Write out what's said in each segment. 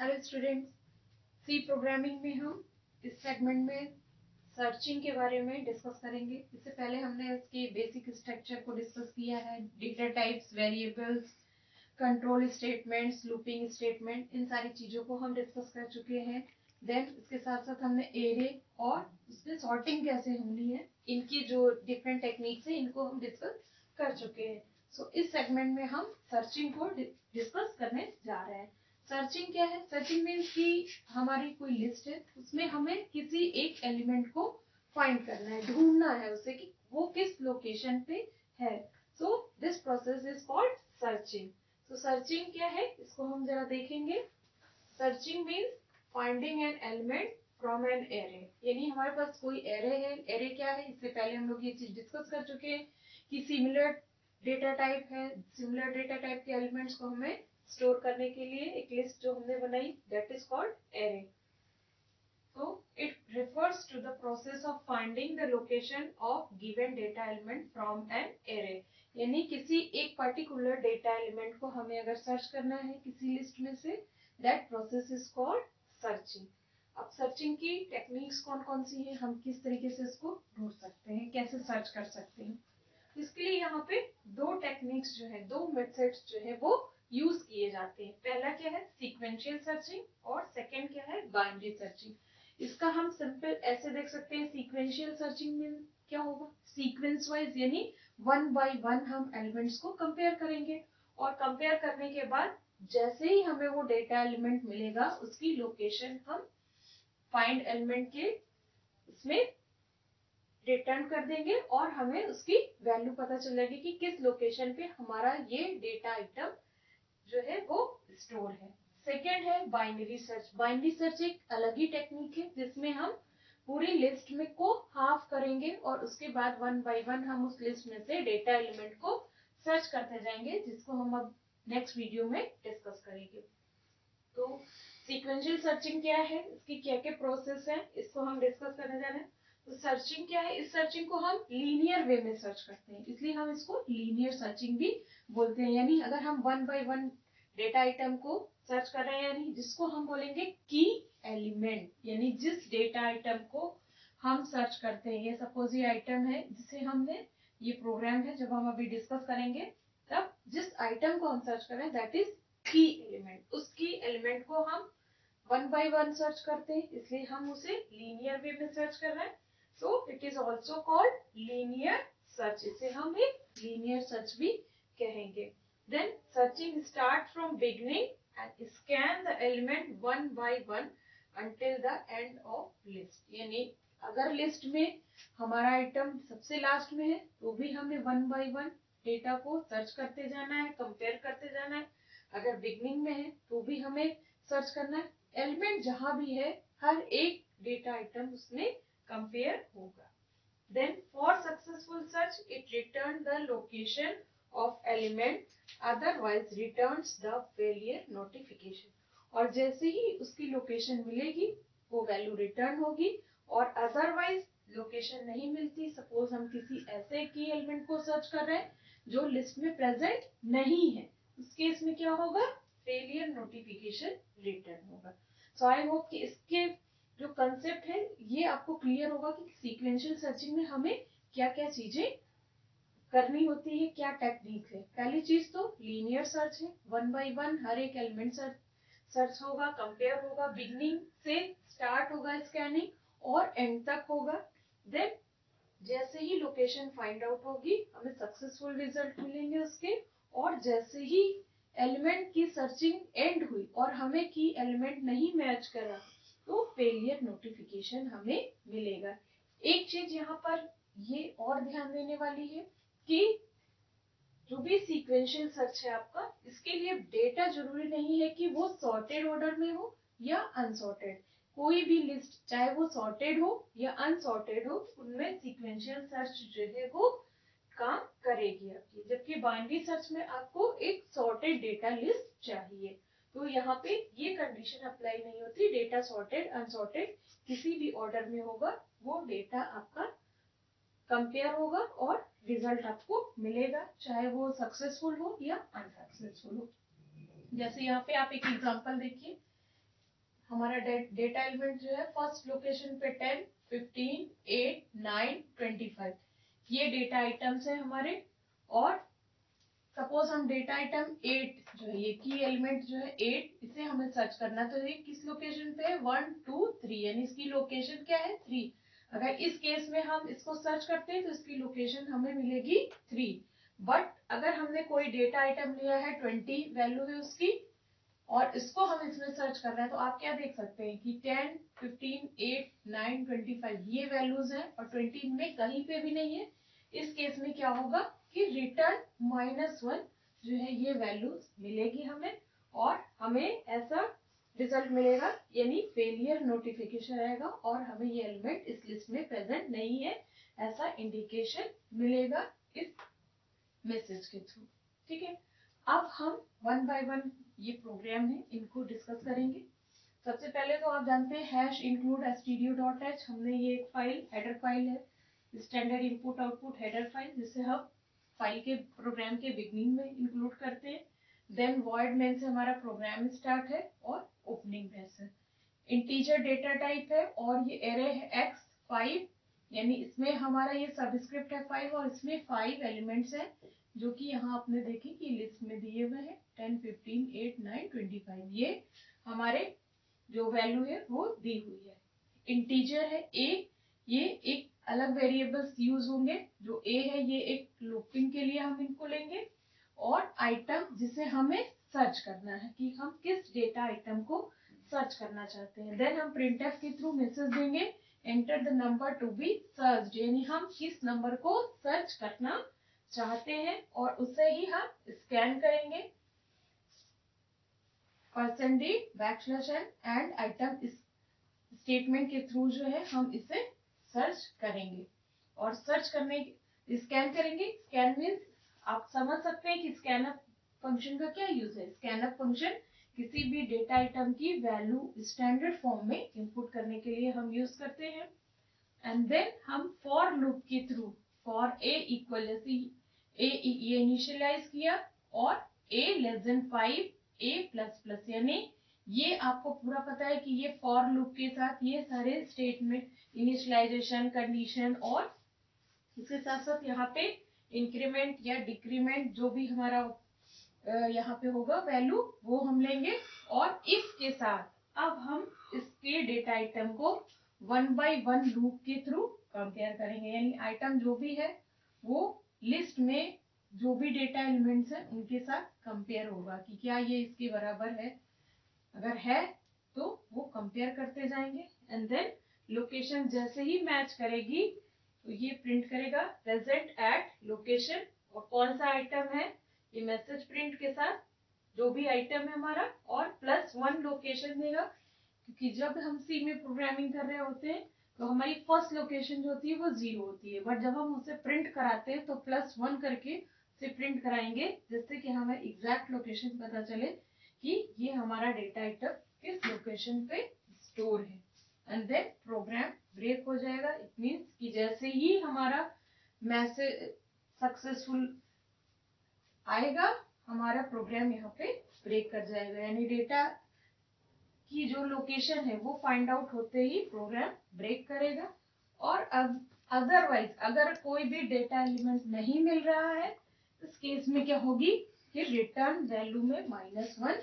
Hello students, सी programming में हम इस सेगमेंट में सर्चिंग के बारे में डिस्कस करेंगे। इससे पहले हमने इसके बेसिक स्ट्रक्चर को डिस्कस किया है। Data types, variables, control statements, looping statement, इन सारी चीज़ों को हम डिस्कस कर चुके हैं। देन इसके साथ साथ हमने एरे और उसमें सॉर्टिंग कैसे होनी है, इनकी जो डिफरेंट टेक्निक्स है इनको हम डिस्कस कर चुके हैं। सो इस सेगमेंट में हम सर्चिंग को डिस्कस करने जा रहे हैं। सर्चिंग क्या है? सर्चिंग मीन्स कि हमारी कोई लिस्ट है, उसमें हमें किसी एक एलिमेंट को फाइंड करना है, ढूंढना है उसे कि वो किस लोकेशन पे है। So this process is called searching. तो सर्चिंग क्या है, इसको हम जरा देखेंगे। Searching means finding an element from an array, यानी हमारे पास कोई एरे है। एरे क्या है, इससे पहले हम लोग ये चीज डिस्कस कर चुके हैं कि सिमिलर डेटा टाइप है। सिमिलर डेटा टाइप के एलिमेंट्स को हमें स्टोर करने के लिए एक लिस्ट जो हमने बनाई, that is called array. So it refers to the process of finding the location of given data element from an array. यानी किसी एक पर्टिकुलर डेटा एलिमेंट को हमें अगर सर्च करना है किसी लिस्ट में से, that process is called searching. अब सर्चिंग की टेक्निक्स कौन कौन सी हैं, हम किस तरीके से इसको ढूंढ सकते हैं, कैसे सर्च कर सकते हैं। इसके लिए यहाँ पे दो टेक्निक्स जो है, दो मेथड्स जो है वो यूज किए जाते हैं। पहला क्या है, सीक्वेंशियल सर्चिंग, और सेकंड क्या है, बाइनरी सर्चिंग। इसका हम सिंपल ऐसे देख सकते हैं। सीक्वेंशियल सर्चिंग में क्या होगा, सीक्वेंस वाइज यानी वन बाय वन हम एलिमेंट्स को कंपेयर करेंगे, और कंपेयर करने के बाद जैसे ही हमें वो डेटा एलिमेंट मिलेगा उसकी लोकेशन हम फाइंड एलिमेंट के इसमें रिटर्न कर देंगे, और हमें उसकी वैल्यू पता चलेगी कि किस लोकेशन पे हमारा ये डेटा आइटम जो है वो स्टोर है। सेकेंड है बाइनरी सर्च। बाइनरी सर्च एक अलग ही टेक्निक है जिसमें हम पूरी लिस्ट में को हाफ करेंगे, और उसके बाद वन बाय वन हम उस लिस्ट में से डेटा एलिमेंट को सर्च करते जाएंगे, जिसको हम अब नेक्स्ट वीडियो में डिस्कस करेंगे। तो सीक्वेंशियल सर्चिंग क्या है, इसकी क्या क्या प्रोसेस है, इसको हम डिस्कस करने जा रहे हैं। तो सर्चिंग क्या है, इस सर्चिंग को हम लीनियर वे में सर्च करते हैं, इसलिए हम इसको लीनियर सर्चिंग भी बोलते हैं। यानी अगर हम one by one data item को सर्च कर रहे हैं, यानी जिसको हम बोलेंगे की एलिमेंट, यानी जिस डेटा आइटम को हम सर्च करते हैं। ये सपोज ये आइटम है जिसे हमने, ये प्रोग्राम है, जब हम अभी डिस्कस करेंगे तब जिस आइटम को हम सर्च कर रहे हैं दैट इज की एलिमेंट। उस की एलिमेंट को हम वन बाय वन सर्च करते हैं, इसलिए हम उसे लीनियर वे में सर्च कर रहे हैं। So it is also called linear search, इसे हम एक लीनियर सर्च भी कहेंगे। Then searching start from beginning and scan the element one by one until the end of list। यानी अगर लिस्ट में हमारा आइटम सबसे लास्ट में है तो भी हमें वन बाय वन डेटा को सर्च करते जाना है, कंपेयर करते जाना है। अगर बिगनिंग में है तो भी हमें सर्च करना है। एलिमेंट जहां भी है हर एक डेटा आइटम उसमें कंपेयर होगा। Then for successful search it return the location of element, otherwise returns the failure notification. और जैसे ही उसकी लोकेशन मिलेगी वो वैल्यू रिटर्न होगी, और अदरवाइज लोकेशन नहीं मिलती, सपोज हम किसी ऐसे की एलिमेंट को सर्च कर रहे हैं जो लिस्ट में प्रेजेंट नहीं है, उस केस में क्या होगा, फेलियर नोटिफिकेशन रिटर्न होगा। सो आई होप कि इसके जो कंसेप्ट है ये आपको क्लियर होगा कि सीक्वेंशियल सर्चिंग में हमें क्या क्या चीजें करनी होती है, क्या टेक्निक है। पहली चीज तो लीनियर सर्च है, वन बाय वन हर एक एलिमेंट सर्च होगा, कंपेयर होगा, बिगनिंग से स्टार्ट होगा स्कैनिंग और एंड तक होगा। देन जैसे ही लोकेशन फाइंड आउट होगी हमें सक्सेसफुल रिजल्ट मिलेंगे उसके, और जैसे ही एलिमेंट की सर्चिंग एंड हुई और हमें की एलिमेंट नहीं मैच करा तो फेलियर नोटिफिकेशन हमें मिलेगा। एक चीज यहाँ पर ये और ध्यान देने वाली है कि जो भी सीक्वेंशियल सर्च है आपका, इसके लिए डेटा जरूरी नहीं है कि वो सॉर्टेड ऑर्डर में हो या अनसॉर्टेड। कोई भी लिस्ट चाहे वो सॉर्टेड हो या अनसॉर्टेड हो, उनमें सीक्वेंशियल सर्च जो है वो काम करेगी आपकी। जबकि बाइनरी सर्च में आपको एक सॉर्टेड डेटा लिस्ट चाहिए, तो यहाँ पे ये कंडीशन अप्लाई नहीं होती। डेटा सॉर्टेड अनसॉर्टेड किसी भी ऑर्डर में होगा, वो डेटा आपका कंपेयर होगा और रिजल्ट आपको मिलेगा, चाहे वो सक्सेसफुल हो या अनसक्सेसफुल हो। जैसे यहाँ पे आप एक एग्जांपल देखिए हमारा डेटा एलिमेंट जो है फर्स्ट लोकेशन पे 10, 15, 8, 9, 25 ये डेटा आइटम्स है हमारे। और सपोज हम डेटा आइटम 8 जो है ये की एलिमेंट जो है 8 इसे हमें सर्च करना, तो ये किस लोकेशन पे है 1, 2, 3 यानी इसकी लोकेशन क्या है 3। अगर इस केस में हम इसको सर्च करते हैं तो इसकी लोकेशन हमें मिलेगी 3। बट अगर हमने कोई डेटा आइटम लिया है 20 वैल्यू है उसकी और इसको हम इसमें सर्च कर रहे हैं, तो आप क्या देख सकते हैं कि 10, 15, 8, 9, 25 ये वैल्यूज हैं और 20 इनमें कहीं पे भी नहीं है। इस केस में क्या होगा कि रिटर्न -1 जो है ये वैल्यूज मिलेगी हमें और हमें ऐसा रिजल्ट मिलेगा यानी फेलियर नोटिफिकेशन रहेगा और हमें ये एलिमेंट इस लिस्ट में प्रेजेंट नहीं है ऐसा इंडिकेशन मिलेगा इस मैसेज के थ्रू। ठीक है, अब हम वन बाय वन ये प्रोग्राम है इनको डिस्कस करेंगे। सबसे पहले तो आप जानते हैं हैश इंक्लूड stdio.h हमने ये एक फाइल हेडर फाइल है standard input output header file जिसे हम फाइल के प्रोग्राम के बिगनिंग में इंक्लूड करते हैं। देन वॉइड मेन से हमारा प्रोग्राम स्टार्ट है और ओपनिंग ब्रेस है। इंटीजर डेटा टाइप है और ये एरे है x 5 यानी इसमें हमारा ये सबस्क्रिप्ट है 5 और इसमें 5 एलिमेंट्स हैं जो कि यहाँ आपने देखे कि लिस्ट में दिए हुए हैं 10, 15, 8, 9, 25 ये हमारे जो वैल्यू है वो दी हुई है। इंटीजर है a ये एक अलग वेरिएबल्स यूज होंगे जो a है ये एक लूपिंग के लिए हम इनको लेंगे और आइटम जिसे हमें सर्च करना है कि हम किस डेटा आइटम को सर्च करना चाहते हैं। देन हम प्रिंटफ के थ्रू मैसेज देंगे enter the number to be search यानी हम किस नंबर को सर्च करना चाहते हैं और उसे ही हम स्कैन करेंगे %d\n एंड आइटम इस स्टेटमेंट के थ्रू जो है हम इसे सर्च करेंगे और सर्च करने स्कैन करेंगे। स्कैन मीन्स आप समझ सकते हैं कि स्कैनअप फंक्शन का क्या यूज है। स्कैनअप फंक्शन किसी भी डेटा आइटम की वैल्यू स्टैंडर्ड फॉर्म में इनपुट करने के लिए हम यूज करते हैं। एंड देन हम फॉर लूप के थ्रू फॉर a इक्वल जैसे a ये इनिशियलाइज किया और a less than 5 a plus plus यानी ये आपको पूरा पता है कि ये फॉर लूप के साथ ये सारे स्टेटमेंट इनिशियलाइजेशन कंडीशन और इसके साथ साथ यहाँ पे इंक्रीमेंट या डिक्रीमेंट जो भी हमारा यहाँ पे होगा वैल्यू वो हम लेंगे और इफ के साथ अब हम इसके डेटा आइटम को 1 बाय 1 लूप के थ्रू कंपेयर करेंगे यानी आइटम जो भी है वो लिस्ट में जो भी डेटा एलिमेंट्स हैं उनके साथ कंपेयर होगा कि क्या ये इसके बराबर है। अगर है तो वो कंपेयर करते जाएंगे एंड देन लोकेशन जैसे ही मैच करेगी तो ये प्रिंट करेगा प्रेजेंट एट लोकेशन और कौन सा आइटम है ये मैसेज प्रिंट के साथ जो भी आइटम है हमारा और +1 लोकेशन देगा क्योंकि जब हम सी में प्रोग्रामिंग कर रहे होते हैं तो हमारी फर्स्ट लोकेशन जो होती है वो 0 होती है बट जब हम उसे प्रिंट कराते हैं तो +1 करके उसे प्रिंट कराएंगे जिससे कि हमें एग्जैक्ट लोकेशन पता चले कि ये हमारा डेटा आइटम किस लोकेशन पे स्टोर है। एंड देन प्रोग्राम ब्रेक हो जाएगा। इट मीन्स कि जैसे ही हमारा मैसेज सक्सेसफुल आएगा हमारा प्रोग्राम यहाँ पे ब्रेक कर जाएगा यानी डेटा की जो लोकेशन है वो फाइंड आउट होते ही प्रोग्राम ब्रेक करेगा। और अब अदरवाइज अगर कोई भी डेटा एलिमेंट नहीं मिल रहा है इस केस में क्या होगी कि रिटर्न वैल्यू में -1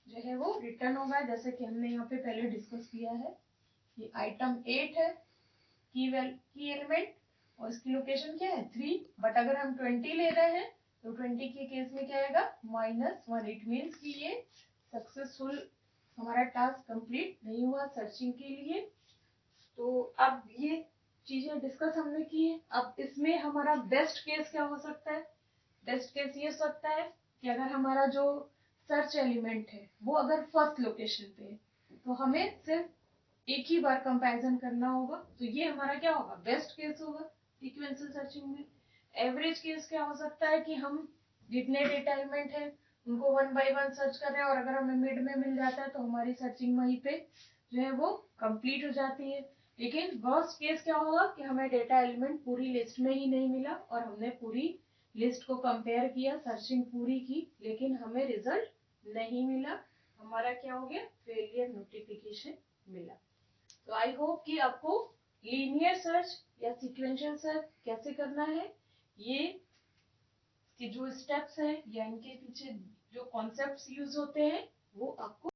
जो है वो रिटर्न होगा जैसे कि हमने यहाँ पे पहले डिस्कस किया है। ये आइटम 8 है की एलिमेंट और इसकी लोकेशन क्या है 3 बट अगर हम 20 ले रहे हैं तो 20 के केस में क्या आएगा -1। इट मीन्स कि ये सक्सेसफुल हमारा टास्क कंप्लीट नहीं हुआ सर्चिंग के लिए। तो अब ये चीजें डिस्कस हमने की है। अब इसमें हमारा बेस्ट केस क्या हो सकता है। बेस्ट केस ये हो सकता है कि अगर हमारा जो सर्च एलिमेंट है वो अगर फर्स्ट लोकेशन पे है तो हमें सिर्फ एक ही बार कंपैरिजन करना होगा तो ये हमारा क्या होगा बेस्ट केस होगा सीक्वेंशियल सर्चिंग में। एवरेज केस क्या हो सकता है कि हम जितने डेटा एलिमेंट है उनको 1 बाय 1 सर्च कर रहे हैं और अगर हमें मिड में मिल जाता है तो हमारी सर्चिंग वहीं पे जो है वो कंप्लीट हो जाती है। लेकिन वर्स्ट केस क्या होगा कि हमें डेटा एलिमेंट पूरी लिस्ट में ही नहीं मिला और हमने पूरी लिस्ट को कंपेयर किया सर्चिंग पूरी की लेकिन हमें रिजल्ट नहीं मिला। हमारा क्या हो गया, फेलियर नोटिफिकेशन मिला। तो आई होप कि आपको लीनियर सर्च या सीक्वेंशियल सर्च कैसे करना है, ये कि जो स्टेप्स हैं या इनके पीछे जो कॉन्सेप्ट्स यूज होते हैं वो आपको